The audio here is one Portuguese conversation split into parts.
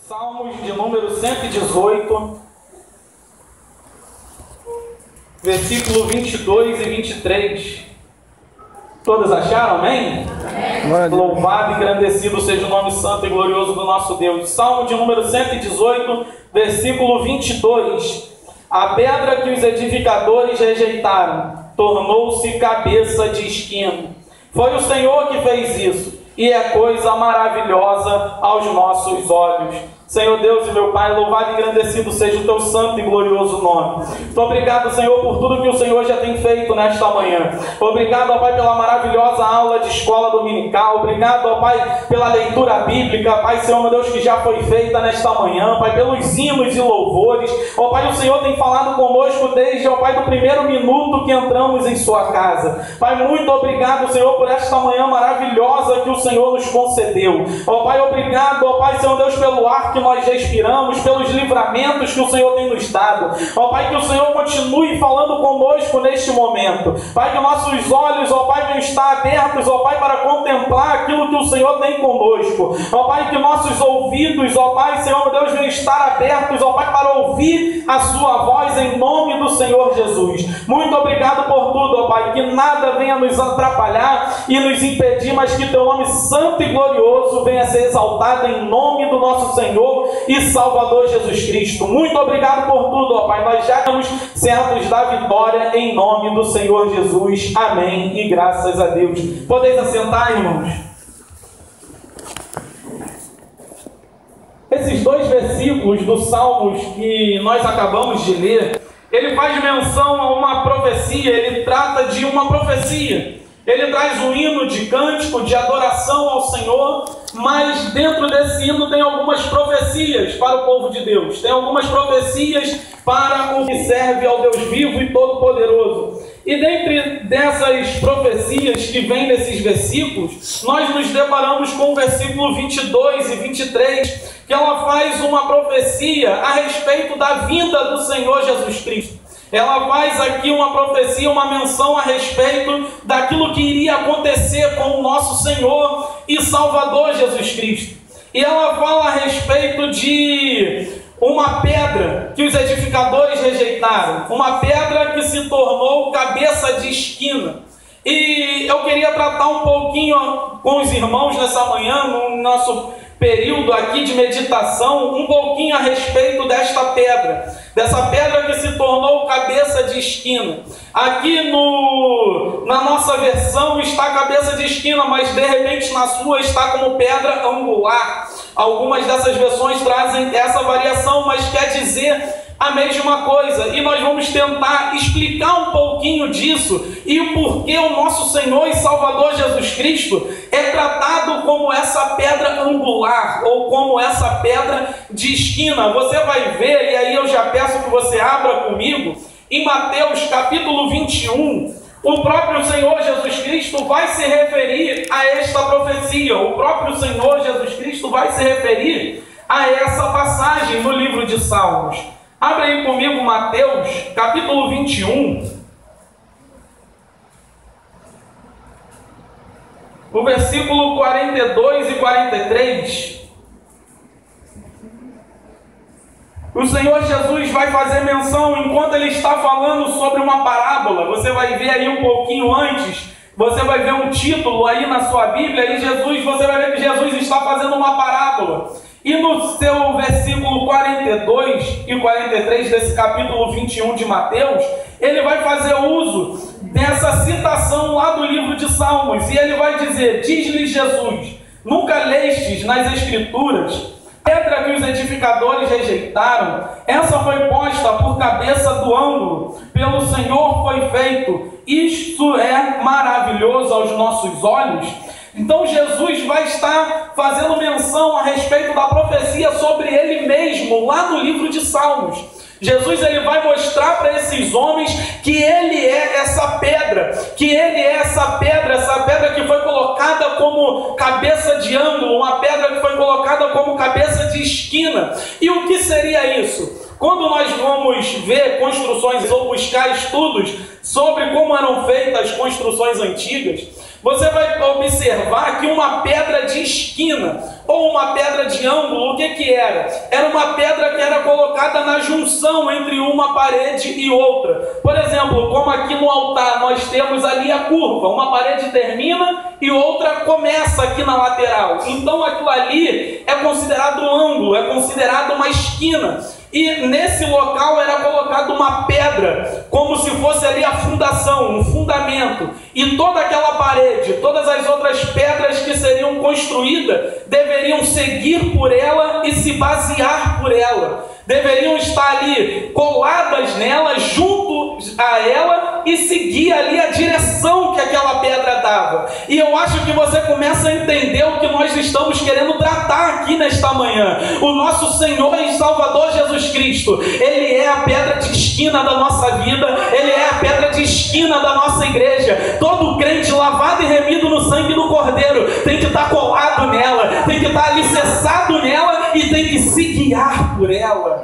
Salmos de número 118, versículo 22 e 23. Todos acharam? Amém? Amém. Louvado e engrandecido seja o nome santo e glorioso do nosso Deus. Salmo de número 118, versículo 22. A pedra que os edificadores rejeitaram tornou-se cabeça de esquina. Foi o Senhor que fez isso, e é coisa maravilhosa aos nossos olhos. Senhor Deus e meu Pai, louvado e engrandecido seja o teu santo e glorioso nome. Muito obrigado, Senhor, por tudo que o Senhor já tem feito nesta manhã. Obrigado, ó Pai, pela maravilhosa aula de escola dominical. Obrigado, ó Pai, pela leitura bíblica. Pai, Senhor, meu Deus, que já foi feita nesta manhã. Pai, pelos hinos e louvores. Ó Pai, o Senhor tem falado conosco desde, ó Pai, do primeiro minuto que entramos em sua casa. Pai, muito obrigado, Senhor, por esta manhã maravilhosa que o Senhor nos concedeu. Ó Pai, obrigado, ó Pai, Senhor Deus, pelo ar que nós respiramos, pelos livramentos que o Senhor tem nos dado. Ó Pai, que o Senhor continue falando conosco neste momento. Pai, que nossos olhos, ó Pai, venham estar abertos, ó Pai, para contemplar aquilo que o Senhor tem conosco. Ó Pai, que nossos ouvidos, ó Pai, Senhor, meu Deus, venham estar abertos, ó Pai, para ouvir a sua voz em nome do Senhor Jesus. Muito obrigado por tudo, ó Pai, que nada venha nos atrapalhar e nos impedir, mas que teu nome santo e glorioso venha a ser exaltado em nome do nosso Senhor e Salvador Jesus Cristo. Muito obrigado por tudo, ó Pai. Nós já estamos certos da vitória em nome do Senhor Jesus. Amém. E graças a Deus. Podeis assentar, irmãos? Esses dois versículos dos Salmos que nós acabamos de ler, ele faz menção a uma profecia, ele trata de uma profecia. Ele traz um hino de cântico, de adoração ao Senhor, mas dentro desse hino tem algumas profecias para o povo de Deus. Tem algumas profecias para o que serve ao Deus vivo e todo-poderoso. E dentre dessas profecias que vêm nesses versículos, nós nos deparamos com o versículo 22 e 23, que ela faz uma profecia a respeito da vinda do Senhor Jesus Cristo. Ela faz aqui uma profecia, uma menção a respeito daquilo que iria acontecer com o nosso Senhor e Salvador Jesus Cristo. E ela fala a respeito de uma pedra que os edificadores rejeitaram, uma pedra que se tornou cabeça de esquina. E eu queria tratar um pouquinho com os irmãos nessa manhã, no nosso período aqui de meditação, um pouquinho a respeito desta pedra, dessa pedra que se tornou cabeça de esquina. Aqui na nossa versão está cabeça de esquina, mas de repente na sua está como pedra angular. Algumas dessas versões trazem essa variação, mas quer dizer a mesma coisa, e nós vamos tentar explicar um pouquinho disso e o porquê o nosso Senhor e Salvador Jesus Cristo é tratado como essa pedra angular ou como essa pedra de esquina. Você vai ver, e aí eu já peço que você abra comigo, em Mateus capítulo 21, o próprio Senhor Jesus Cristo vai se referir a esta profecia, o próprio Senhor Jesus Cristo vai se referir a essa passagem no livro de Salmos. Abre aí comigo Mateus, capítulo 21, o versículo 42 e 43. O Senhor Jesus vai fazer menção, enquanto ele está falando sobre uma parábola. Você vai ver aí um pouquinho antes, você vai ver um título aí na sua Bíblia, e você vai ver que Jesus está fazendo uma parábola. E no seu versículo 42 e 43 desse capítulo 21 de Mateus, ele vai fazer uso dessa citação lá do livro de Salmos. E ele vai dizer: diz-lhe Jesus, nunca lestes nas Escrituras, pedra que os edificadores rejeitaram, essa foi posta por cabeça do ângulo, pelo Senhor foi feito, isto é maravilhoso aos nossos olhos. Então Jesus vai estar fazendo menção a respeito da profecia sobre ele mesmo, lá no livro de Salmos. Jesus ele vai mostrar para esses homens que ele é essa pedra, essa pedra que foi colocada como cabeça de ângulo, uma pedra que foi colocada como cabeça de esquina. E o que seria isso? Quando nós vamos ver construções ou buscar estudos sobre como eram feitas as construções antigas, você vai observar que uma pedra de esquina ou uma pedra de ângulo, o que era? Era uma pedra que era colocada na junção entre uma parede e outra. Por exemplo, como aqui no altar nós temos ali a curva, uma parede termina e outra começa aqui na lateral. Então aquilo ali é considerado um ângulo, é considerado uma esquina. E nesse local era colocada uma pedra, como se fosse ali a fundação, um fundamento. E toda aquela parede, todas as outras pedras que seriam construídas, deveriam seguir por ela e se basear por ela. Deveriam estar ali coladas nela, junto a ela, e seguir ali a direção que aquela pedra dava. E eu acho que você começa a entender o que nós estamos querendo tratar aqui nesta manhã. O nosso Senhor e Salvador Jesus Cristo, Ele é a pedra de esquina da nossa vida, Ele é a pedra de esquina da nossa igreja. Todo crente lavado e remido no sangue do Cordeiro tem que estar colado nela, tem que estar alicerçado nela e tem que se guiar por ela.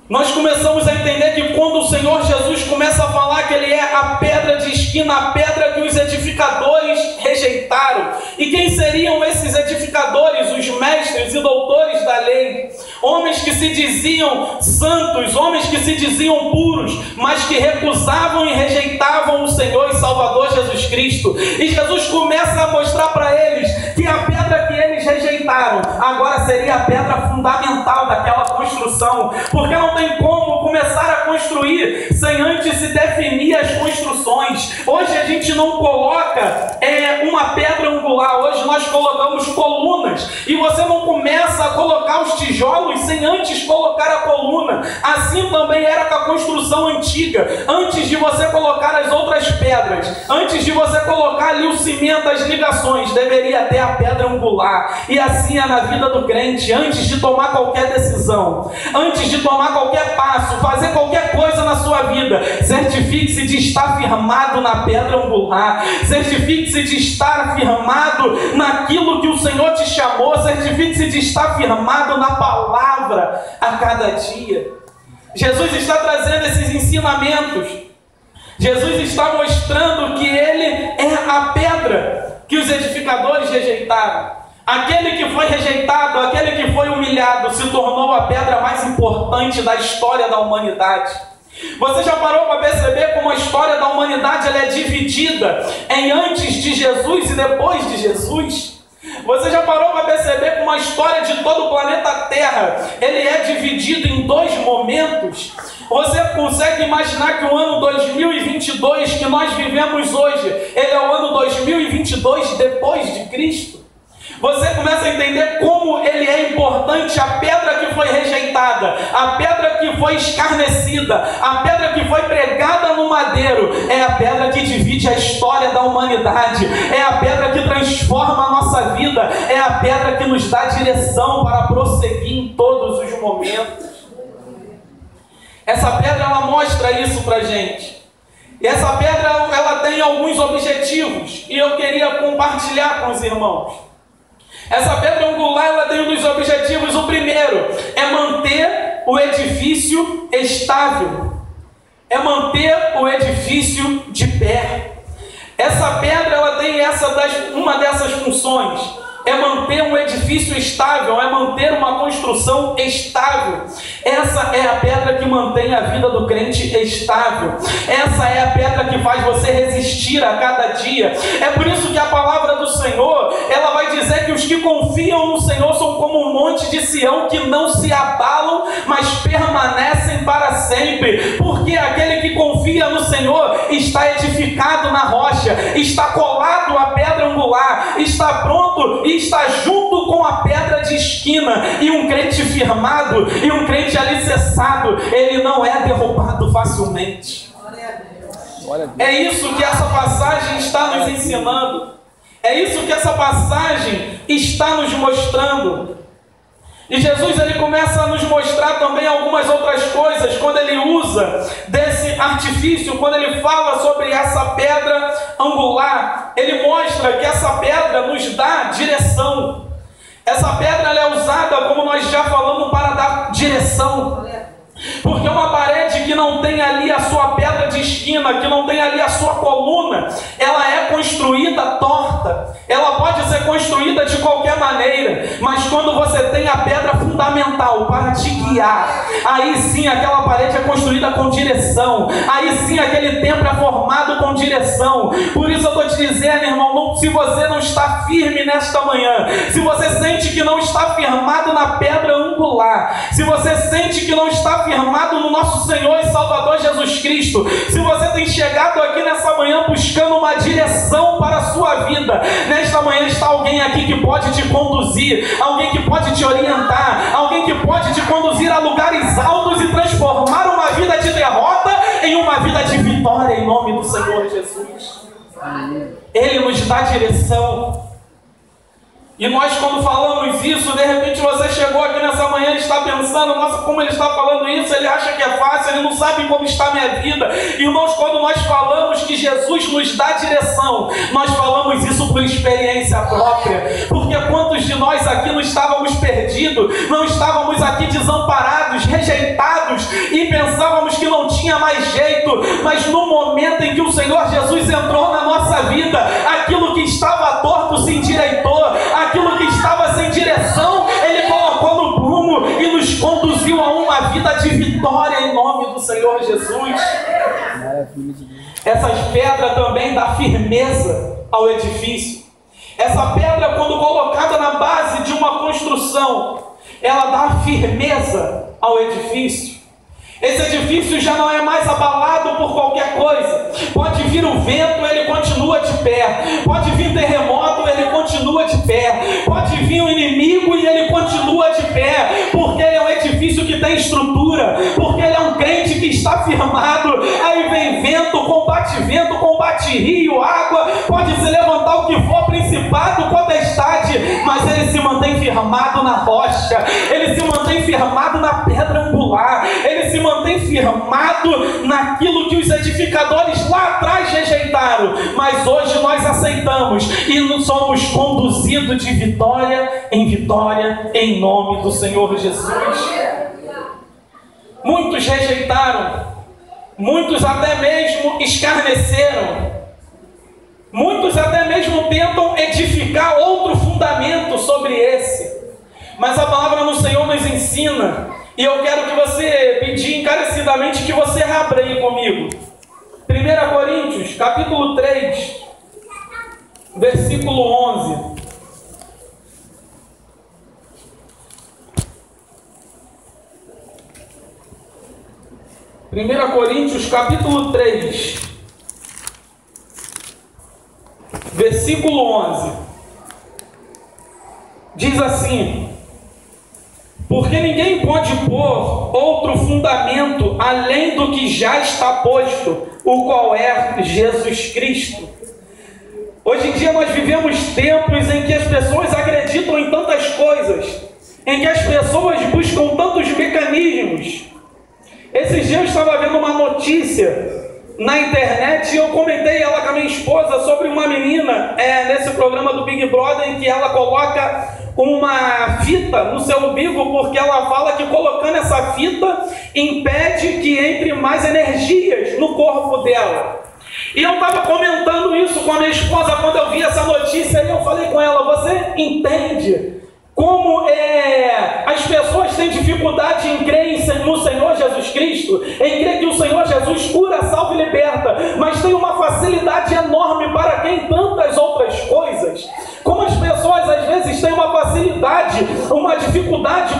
Nós começamos a entender que quando o Senhor Jesus começa a falar que Ele é a pedra de esquina, a pedra que os edificadores rejeitaram. E quem seriam esses edificadores? Os mestres e doutores da lei. Homens que se diziam santos, homens que se diziam puros, mas que recusavam e rejeitavam o Senhor e Salvador Jesus Cristo. E Jesus começa a mostrar para eles que a pedra que eles rejeitaram agora seria a pedra fundamental daquela construção, porque não tem como começar a construir sem antes se definir as construções. Hoje a gente não coloca uma pedra angular, hoje nós colocamos colunas, e você não começa a colocar os tijolos sem antes colocar a coluna. Assim também era com a construção antiga. Antes de você colocar as outras pedras, antes de você colocar ali o cimento, as ligações, deveria ter a pedra angular. E assim é na vida do crente. Antes de tomar qualquer decisão, antes de tomar qualquer passo, fazer qualquer coisa na sua vida, certifique-se de estar firmado na pedra angular, certifique-se de estar firmado naquilo que o Senhor te chamou, certifique-se de estar firmado na palavra a cada dia. Jesus está trazendo esses ensinamentos. Jesus está mostrando que Ele é a pedra que os edificadores rejeitaram. Aquele que foi rejeitado, aquele que foi humilhado, se tornou a pedra mais importante da história da humanidade. Você já parou para perceber como a história da humanidade ela é dividida em antes de Jesus e depois de Jesus? Você já parou para perceber como a história de todo o planeta Terra ele é dividido em dois momentos? Você consegue imaginar que o ano 2022 que nós vivemos hoje, ele é o ano 2022 depois de Cristo? Você começa a entender como ele é importante, a pedra que foi rejeitada, a pedra que foi escarnecida, a pedra que foi pregada no madeiro, é a pedra que divide a história da humanidade, é a pedra que transforma a nossa vida, é a pedra que nos dá direção para prosseguir em todos os momentos. Essa pedra ela mostra isso para a gente. E essa pedra ela tem alguns objetivos e eu queria compartilhar com os irmãos. Essa pedra angular ela tem um dos objetivos. O primeiro é manter o edifício estável, é manter o edifício de pé. Essa pedra ela tem uma dessas funções. É manter um edifício estável, é manter uma construção estável. Essa é a pedra que mantém a vida do crente estável. Essa é a pedra que faz você resistir a cada dia. É por isso que a palavra do Senhor, ela vai dizer que os que confiam no Senhor são como um monte de Sião que não se abalam, mas permanecem para sempre. Porque aquele que confia no Senhor está edificado na rocha, está colado à pedra angular, está pronto e está junto com a pedra de esquina. E um crente firmado e um crente alicerçado, ele não é derrubado facilmente. É isso que essa passagem está nos ensinando. É isso que essa passagem está nos mostrando. E Jesus ele começa a nos mostrar também algumas outras coisas quando ele usa desse artifício, quando ele fala sobre essa pedra angular. Ele mostra que essa pedra nos dá direção. Essa pedra ela é usada, como nós já falamos, para dar direção. Porque uma parede que não tem ali a sua pedra de esquina, que não tem ali a sua coluna, ela é construída torta, ela pode ser construída de qualquer maneira, mas quando você tem a pedra fundamental para te guiar, aí sim aquela parede é construída com direção, aí sim aquele templo é formado com direção. Por isso eu estou te dizendo, irmão, se você não está firme nesta manhã, se você sente que não está firmado na pedra angular, se você sente que não está firmado no nosso Senhor e Salvador Jesus Cristo, se você tem chegado aqui nessa manhã buscando uma direção para a sua vida, nesta manhã está alguém aqui que pode te conduzir, alguém que pode te orientar, alguém que pode te conduzir a lugares altos e transformar uma vida de derrota em uma vida de vitória, em nome do Senhor Jesus. Ele nos dá direção. E nós, quando falamos isso, de repente você chegou aqui nessa manhã e está pensando, nossa, como ele está falando isso, ele acha que é fácil, ele não sabe como está a minha vida. Irmãos, quando nós falamos que Jesus nos dá direção, nós falamos isso por experiência própria. Porque quantos de nós aqui não estávamos perdidos, não estávamos aqui desamparados, rejeitados, e pensávamos que não tinha mais jeito, mas no momento em que o Senhor Jesus entrou na nossa vida, aquilo que estava torto se endireitou, aquilo que estava sem direção, Ele colocou no prumo e nos conduziu a uma vida de vitória em nome do Senhor Jesus. Essas pedras também dão firmeza ao edifício. Essa pedra, quando colocada na base de uma construção, ela dá firmeza ao edifício. Esse edifício já não é mais abalado por qualquer coisa. Pode vir o vento, ele continua de pé. Pode vir terremoto, ele continua de pé. Pode vir o inimigo e ele continua de pé. Porque ele é um edifício que tem estrutura. Porque ele é um crente que está firmado. Aí vem vento, combate rio, água. Pode se levantar o que for, principado, potestade. Mas ele se mantém firmado na rocha. Ele se mantém firmado na pedra angular. Ele se mantém firmado naquilo que os edificadores lá atrás rejeitaram, mas hoje nós aceitamos e somos conduzidos de vitória, em nome do Senhor Jesus. Muitos rejeitaram, muitos até mesmo escarneceram, muitos até mesmo tentam edificar outro fundamento sobre esse, mas a palavra do Senhor nos ensina. E eu quero que você, pedir encarecidamente que você abra aí comigo. 1 Coríntios, capítulo 3, versículo 11. Primeira Coríntios, capítulo 3, versículo 11. Diz assim: porque ninguém pode pôr outro fundamento além do que já está posto, o qual é Jesus Cristo. Hoje em dia nós vivemos tempos em que as pessoas acreditam em tantas coisas, em que as pessoas buscam tantos mecanismos. Esses dias eu estava vendo uma notícia na internet e eu comentei ela com a minha esposa sobre uma menina nesse programa do Big Brother, em que ela coloca uma fita no seu umbigo, porque ela fala que colocando essa fita impede que entre mais energias no corpo dela. E eu estava comentando isso com a minha esposa quando eu vi essa notícia, e eu falei com ela: você entende como as pessoas têm dificuldade em crer no Senhor Jesus Cristo, em crer que o Senhor Jesus cura, salva e liberta, mas tem uma facilidade enorme para quem tantas outras coisas? Como as pessoas às vezes têm uma facilidade, uma dificuldade,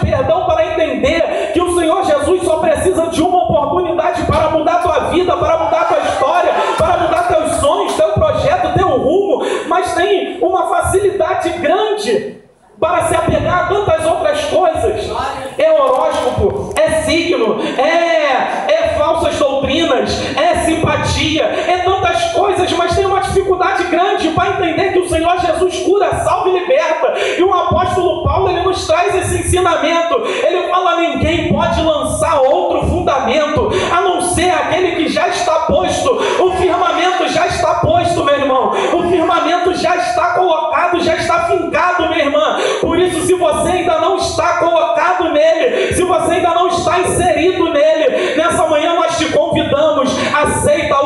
para entender que o Senhor Jesus só precisa de uma oportunidade para mudar a tua vida, para mudar a tua história, para mudar teus sonhos, teu projeto, teu rumo, mas tem uma facilidade grande para se apegar a tantas outras coisas. É horóscopo, é signo, é falsas doutrinas, é simpatia, é tantas coisas, mas tem uma dificuldade grande para entender que o Senhor Jesus cura, salva e liberta. E o apóstolo Paulo, ele nos traz esse ensinamento. Ele fala: ninguém pode lançar outro fundamento a não ser aquele que já está posto. O firmamento já está posto, meu irmão. O firmamento já está colocado, já está fincado, minha irmã. Por isso, se você ainda não está colocado nele, se você ainda não está inserido nele, nessa manhã nós te convidamos: aceita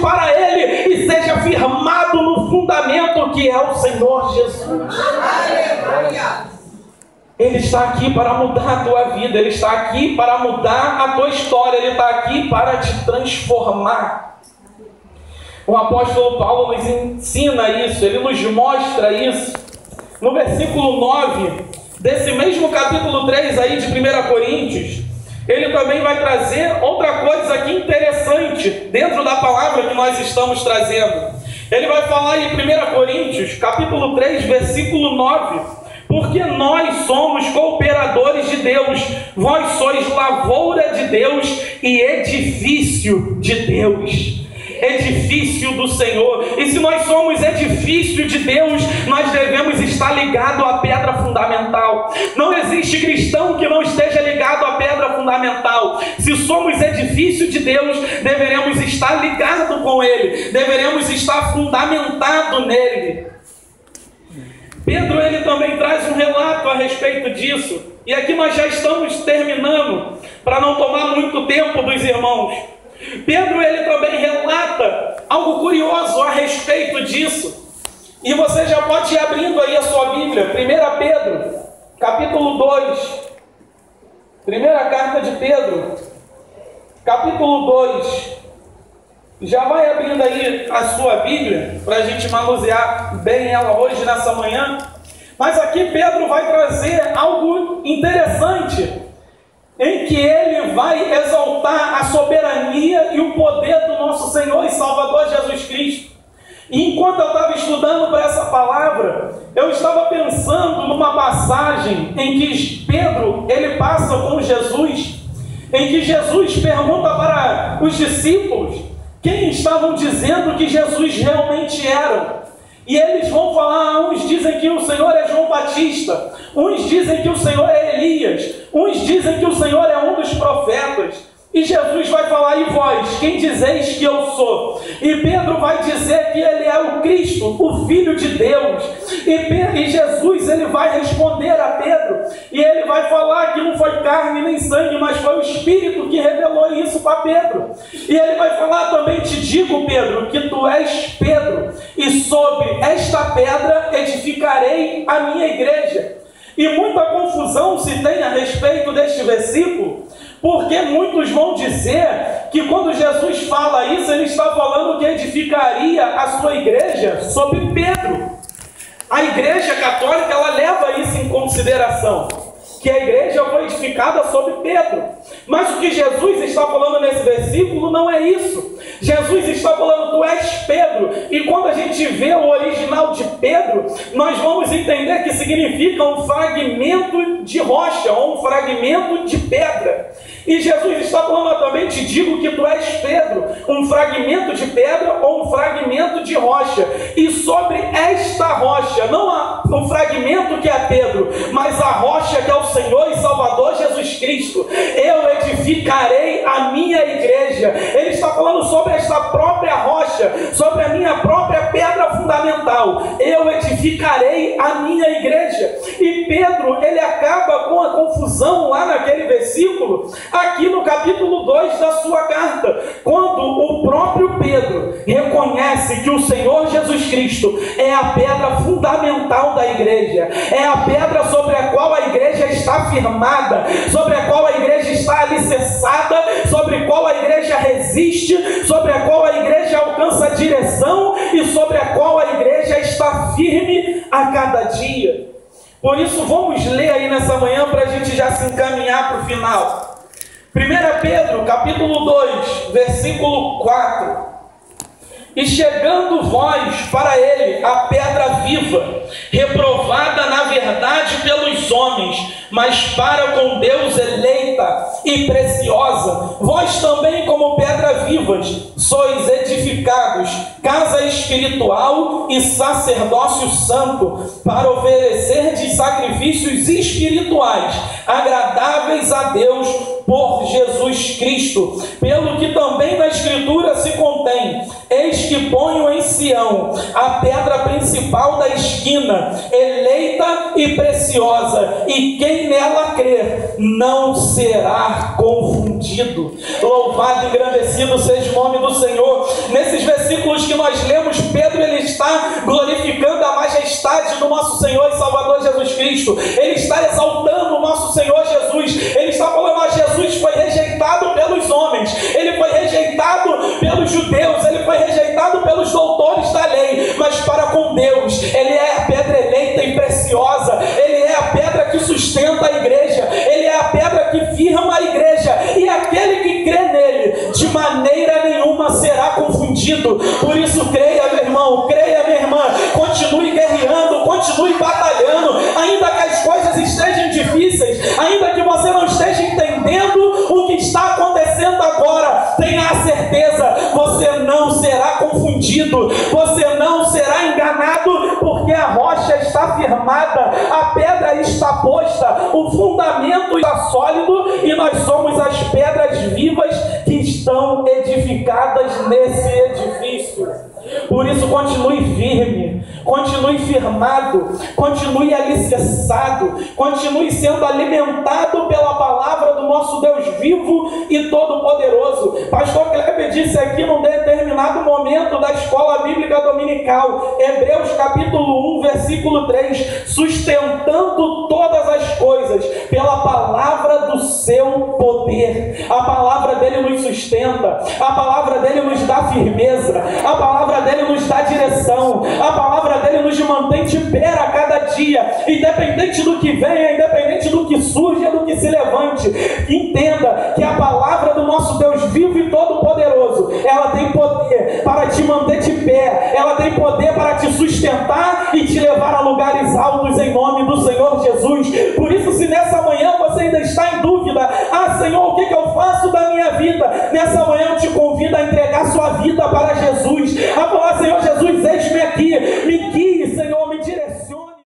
para Ele e seja firmado no fundamento que é o Senhor Jesus. Ele está aqui para mudar a tua vida, Ele está aqui para mudar a tua história, Ele está aqui para te transformar. O apóstolo Paulo nos ensina isso, ele nos mostra isso. No versículo 9 desse mesmo capítulo 3 aí de 1 Coríntios, ele também vai trazer outra coisa aqui interessante dentro da palavra que nós estamos trazendo. Ele vai falar em 1 Coríntios, capítulo 3, versículo 9: porque nós somos cooperadores de Deus, vós sois lavoura de Deus e edifício de Deus. Edifício do Senhor. E se nós somos edifício de Deus, nós devemos estar ligados à pedra fundamental. Não existe cristão que não esteja ligado à pedra fundamental. Se somos edifício de Deus, deveremos estar ligados com Ele, deveremos estar fundamentado nele. Pedro, ele também traz um relato a respeito disso. E aqui nós já estamos terminando, para não tomar muito tempo dos irmãos. Pedro, ele também relata algo curioso a respeito disso. E você já pode ir abrindo aí a sua Bíblia. 1 Pedro, capítulo 2. Primeira carta de Pedro, capítulo 2. Já vai abrindo aí a sua Bíblia, para a gente manusear bem ela hoje, nessa manhã. Mas aqui Pedro vai trazer algo interessante, em que ele vai exaltar a soberania e o poder do nosso Senhor e Salvador Jesus Cristo. E enquanto eu estava estudando para essa palavra, eu estava pensando numa passagem em que Pedro, ele passa com Jesus, em que Jesus pergunta para os discípulos quem estavam dizendo que Jesus realmente era. E eles vão falar, uns dizem que o Senhor é João Batista, uns dizem que o Senhor é Elias, uns dizem que o Senhor é um dos profetas. E Jesus vai falar: e vós, quem dizeis que eu sou? E Pedro vai dizer que ele é o Cristo, o Filho de Deus. E Jesus, ele vai responder a Pedro, e ele vai falar que não foi carne nem sangue, mas foi o Espírito que revelou isso para Pedro. E ele vai falar também: te digo, Pedro, que tu és Pedro, e sobre esta pedra edificarei a minha igreja. E muita confusão se tem a respeito deste versículo, porque muitos vão dizer que quando Jesus fala isso, ele está falando que edificaria a sua igreja sobre Pedro. A igreja católica, ela leva isso em consideração, que a igreja foi edificada sobre Pedro. Mas o que Jesus está falando nesse versículo não é isso. Jesus está falando: tu és Pedro. E quando a gente vê o original de Pedro, nós vamos entender que significa um fragmento de rocha, ou um fragmento de pedra. E Jesus está falando também: te digo que tu és Pedro, um fragmento de pedra ou um fragmento de rocha. E sobre esta rocha, não o fragmento que é Pedro, mas a rocha que é o Senhor e Salvador Jesus Cristo, eu edificarei a minha igreja. Ele está falando sobre esta própria rocha, sobre a minha própria pedra fundamental. Eu edificarei a minha igreja. E Pedro, ele acaba com a confusão lá naquele versículo, aqui no capítulo 2 da sua carta, quando o próprio Pedro reconhece que o Senhor Jesus Cristo é a pedra fundamental da igreja, é a pedra sobre a qual a igreja está firmada, sobre a qual a igreja está alicerçada, sobre a qual a igreja resiste, sobre a qual a igreja alcança direção e sobre a qual a igreja está firme a cada dia. Por isso vamos ler aí nessa manhã para a gente já se encaminhar para o final. 1 Pedro, capítulo 2, versículo 4. E chegando vós para ele, a pedra viva, reprovada na verdade pelos homens, mas para com Deus eleita e preciosa, vós também como pedra vivas, sois edificados, casa espiritual e sacerdócio santo, para oferecerdes sacrifícios espirituais, agradáveis a Deus por Jesus Cristo, pelo que também na Escritura se contém: eis que ponho em Sião a pedra principal da esquina, eleita eleita e preciosa, e quem nela crer não será confundido. Louvado e engrandecido seja o nome do Senhor. Nesses versículos que nós lemos, Pedro ele está glorificando a majestade do nosso Senhor e Salvador Jesus Cristo. Ele está exaltando o nosso Senhor Jesus. Ele está falando: ah, Jesus foi rejeitado pelos homens, ele foi rejeitado pelos judeus, ele foi rejeitado pelos doutores da lei, mas para com Deus ele é a pedra eleita e preciosa, ele é a pedra que sustenta a igreja, ele é a pedra que firma a igreja, e aquele que crê nele de maneira nenhuma será confundido. Por isso creia, meu irmão, creia, minha irmã, continue guerreando, continue batalhando, ainda que as coisas estejam difíceis, ainda que você não esteja entendendo o que está acontecendo agora, tenha a certeza, você não será confundido, você não será enganado, porque a rocha está firmada, a pedra está posta, o fundamento está sólido, e nós somos as pedras vivas que estão edificadas nesse edifício. Por isso, continue firme, continue firmado, continue alicerçado, continue sendo alimentado pela palavra do nosso Deus vivo e todo-poderoso. Pastor Kleber disse aqui num determinado momento da escola bíblica dominical, Hebreus capítulo 1, versículo 3, sustentando todas as coisas pela palavra do seu poder. A palavra dele nos sustenta, a palavra dele nos dá firmeza, a palavra dele nos dá direção, a palavra dele nos mantém de pé a cada dia, independente do que venha, independente do que surja, do que se levante. Entenda que a palavra do nosso Deus vivo e todo-poderoso, ela tem poder para te manter de pé, ela tem poder para te sustentar e te levar a lugares altos em nome do Senhor Jesus. Por isso, se nessa manhã você ainda está em dúvida: ah, Senhor, o que eu faço da minha vida? Nessa manhã eu te convido a entregar sua vida para Jesus, a falar: Senhor Jesus,